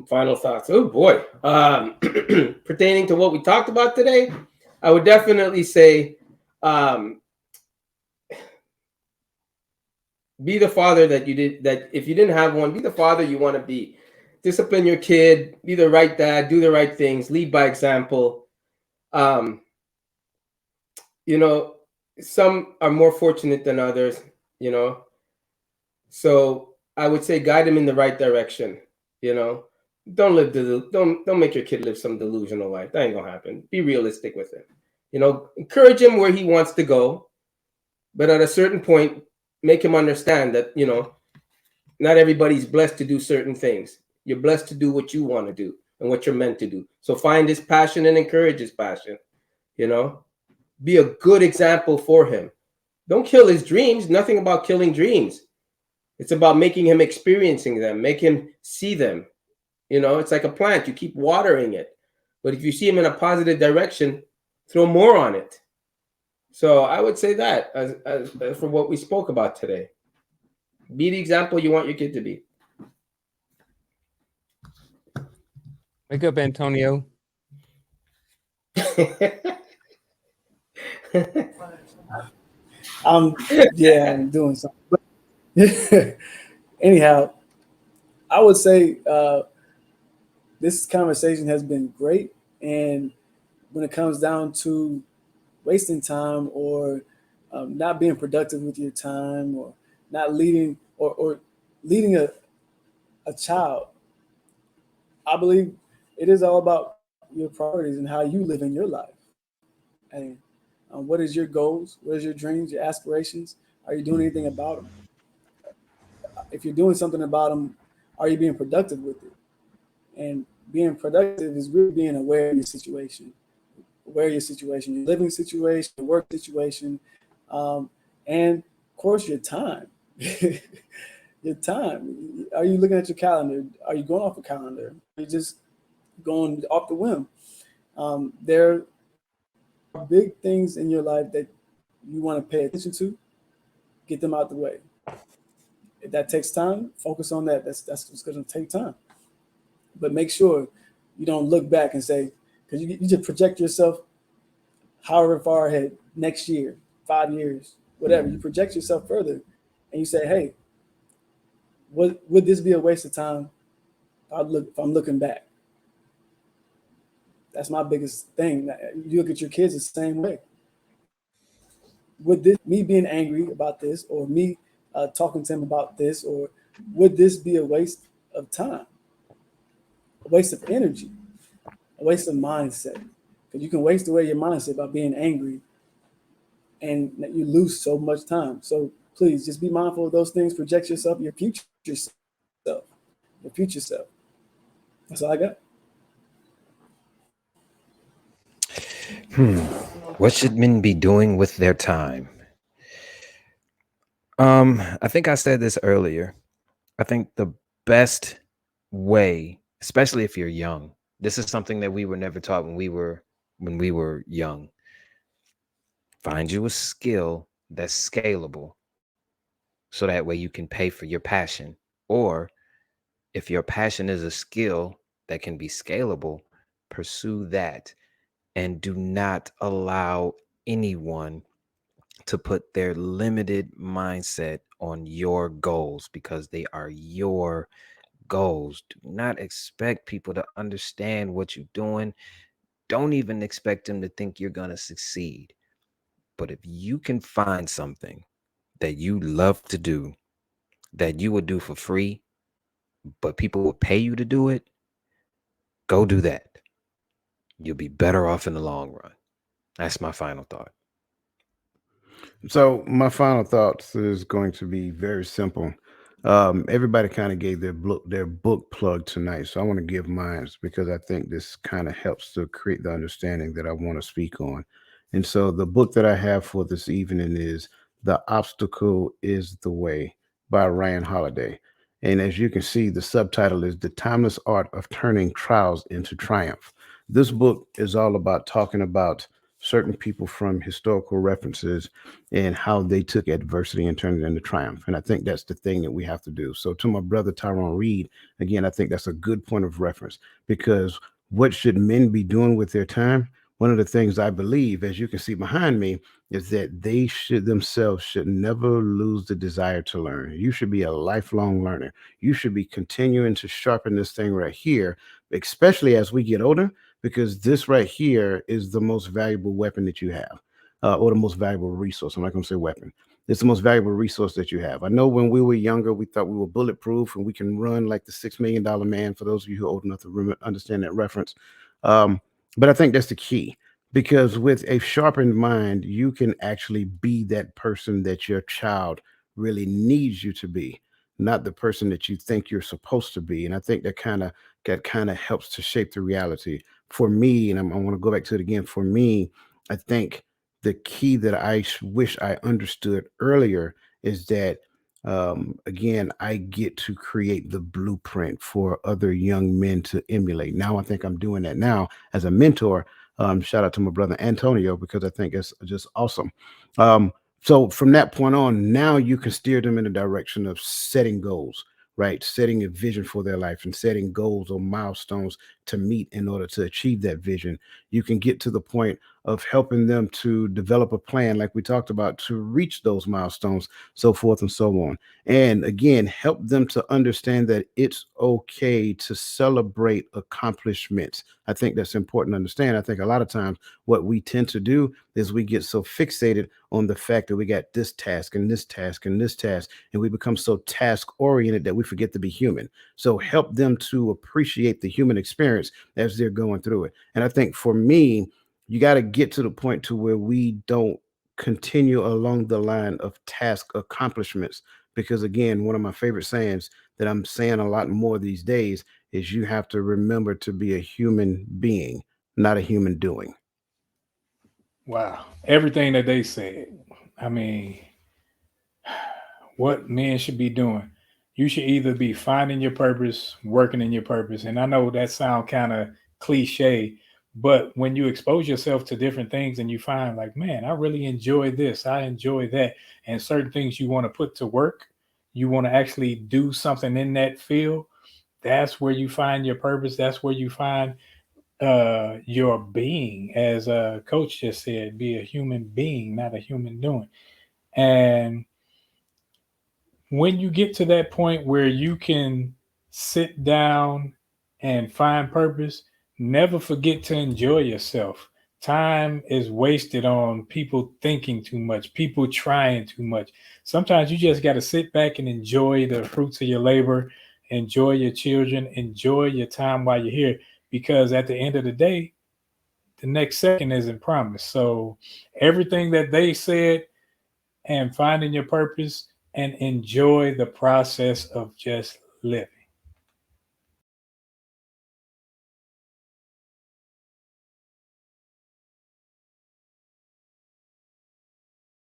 Final thoughts. Oh boy. Pertaining to what we talked about today, I would definitely say, um, be the father that you did. That if you didn't have one, be the father you want to be. Discipline your kid. Be the right dad. Do the right things. Lead by example. Um, you know, some are more fortunate than others. You know, so I would say guide them in the right direction. You know, don't make your kid live some delusional life. That ain't gonna happen. Be realistic with him. You know, encourage him where he wants to go, but at a certain point, make him understand that not everybody's blessed to do certain things. You're blessed to do what you want to do and what you're meant to do. So find his passion and encourage his passion. You know, be a good example for him. Don't kill his dreams. Nothing about killing dreams. It's about making him experiencing them, make him see them. You know, it's like a plant. You keep watering it. But if you see him in a positive direction, throw more on it. So I would say that as for what we spoke about today. Be the example you want your kid to be. Wake up, Antonio. I'm doing something. But anyhow, I would say this conversation has been great. And when it comes down to wasting time or not being productive with your time or not leading or leading a child, I believe it is all about your priorities and how you live in your life. And what is your goals? What is your dreams, your aspirations? Are you doing anything about them? If you're doing something about them, are you being productive with it? And being productive is really being aware of your situation, aware of your situation, your living situation, your work situation, and of course your time. Your time. Are you looking at your calendar? Are you going off a calendar? Are you just going off the whim? There are big things in your life that you want to pay attention to. Get them out the way. If that takes time, focus on that. That's what's going to take time. But make sure you don't look back and say, because you just project yourself however far ahead, next year, 5 years, whatever. You project yourself further and you say, hey, would this be a waste of time if I'm looking back? That's my biggest thing. You look at your kids the same way. Would this me being angry about this, or me talking to him about this, or would this be a waste of time, a waste of energy, a waste of mindset? Because you can waste away your mindset by being angry, and you lose so much time. So please just be mindful of those things. Project yourself, your future self, your future self. That's all I got. Hmm. What should men be doing with their time? I think I said this earlier. I think the best way, especially if you're young, this is something that we were never taught when we were young. Find you a skill that's scalable so that way you can pay for your passion. Or if your passion is a skill that can be scalable, pursue that and do not allow anyone to put their limited mindset on your goals because they are your goals. Do not expect people to understand what you're doing. Don't even expect them to think you're going to succeed. But if you can find something that you love to do, that you would do for free, but people will pay you to do it, go do that. You'll be better off in the long run. That's my final thought. So my final thoughts is going to be very simple. Everybody kind of gave their book plug tonight, so I want to give mine because I think this kind of helps to create the understanding that I want to speak on. And so the book that I have for this evening is "The Obstacle Is the Way" by Ryan Holiday. And as you can see, the subtitle is "The Timeless Art of Turning Trials into Triumph." This book is all about talking about certain people from historical references and how they took adversity and turned it into triumph. And I think that's the thing that we have to do. So, to my brother Tyrone Reed, again, I think that's a good point of reference because what should men be doing with their time? One of the things I believe, as you can see behind me, is that they should themselves should never lose the desire to learn. You should be a lifelong learner. You should be continuing to sharpen this thing right here, especially as we get older, because this right here is the most valuable weapon that you have, or the most valuable resource. I'm not going to say weapon. It's the most valuable resource that you have. I know when we were younger, we thought we were bulletproof and we can run like the $6 million man. For those of you who are old enough to understand that reference, um, but I think that's the key because with a sharpened mind, you can actually be that person that your child really needs you to be, not the person that you think you're supposed to be. And I think that kind of helps to shape the reality for me. And I want to go back to it again. For me, I think the key that I wish I understood earlier is that again, I get to create the blueprint for other young men to emulate. Now I think I'm doing that now as a mentor. Shout out to my brother Antonio because I think it's just awesome. So from that point on, now you can steer them in the direction of setting goals, right? Setting a vision for their life and setting goals or milestones to meet in order to achieve that vision. You can get to the point of helping them to develop a plan, like we talked about, to reach those milestones, so forth and so on. And again, help them to understand that it's okay to celebrate accomplishments. I think that's important to understand. I think a lot of times what we tend to do is we get so fixated on the fact that we got this task and this task and this task, and we become so task oriented that we forget to be human. So help them to appreciate the human experience as they're going through it. And I think for me, you got to get to the point to where we don't continue along the line of task accomplishments because again, one of my favorite sayings that I'm saying a lot more these days is you have to remember to be a human being, not a human doing. Wow. Everything that they said. I mean, what men should be doing. You should either be finding your purpose, working in your purpose. And I know that sound kind of cliche, but when you expose yourself to different things and you find like, man, I really enjoy this, I enjoy that, and certain things you want to put to work, you want to actually do something in that field, that's where you find your purpose. That's where you find your being, as a coach just said, be a human being, not a human doing. And when you get to that point where you can sit down and find purpose, never forget to enjoy yourself. Time is wasted on people thinking too much, people trying too much. Sometimes you just got to sit back and enjoy the fruits of your labor, enjoy your children, enjoy your time while you're here, because at the end of the day, the next second isn't promised. So everything that they said, and finding your purpose, and enjoy the process of just living.